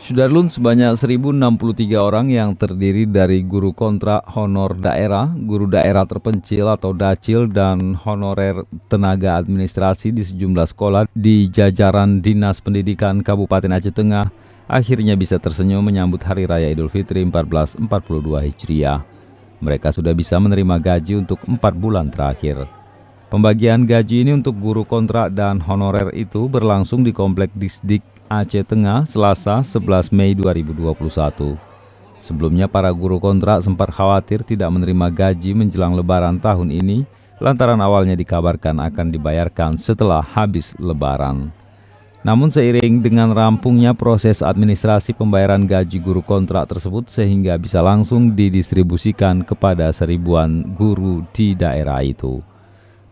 Sudarlun, sebanyak 1.063 orang yang terdiri dari guru kontrak honor daerah, guru daerah terpencil atau dacil, dan honorer tenaga administrasi di sejumlah sekolah di jajaran Dinas Pendidikan Kabupaten Aceh Tengah akhirnya bisa tersenyum menyambut Hari Raya Idul Fitri 1442 Hijriah. Mereka sudah bisa menerima gaji untuk 4 bulan terakhir. Pembagian gaji ini untuk guru kontrak dan honorer itu berlangsung di Komplek Disdik Aceh Tengah Selasa 11 Mei 2021. Sebelumnya para guru kontrak sempat khawatir tidak menerima gaji menjelang Lebaran tahun ini lantaran awalnya dikabarkan akan dibayarkan setelah habis Lebaran. Namun seiring dengan rampungnya proses administrasi pembayaran gaji guru kontrak tersebut sehingga bisa langsung didistribusikan kepada seribuan guru di daerah itu.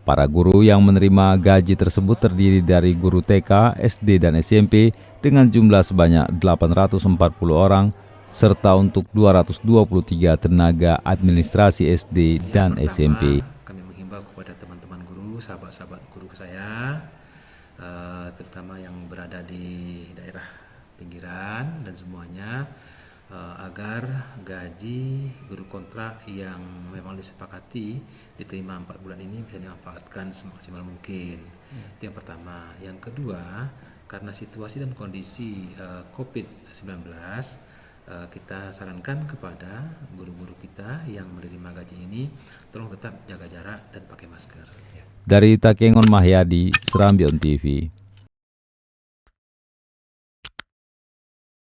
Para guru yang menerima gaji tersebut terdiri dari guru TK, SD, dan SMP dengan jumlah sebanyak 840 orang, serta untuk 223 tenaga administrasi SD dan SMP. Kami menghimbau kepada teman-teman guru, sahabat-sahabat guru saya, terutama yang berada di daerah pinggiran dan semuanya, agar gaji guru kontrak yang memang disepakati diterima 4 bulan ini bisa dimanfaatkan semaksimal mungkin. Itu yang pertama. Yang kedua, karena situasi dan kondisi COVID-19, kita sarankan kepada guru-guru kita yang menerima gaji ini, tolong tetap jaga jarak dan pakai masker. Dari Takengon Mahyadi, Serambion TV.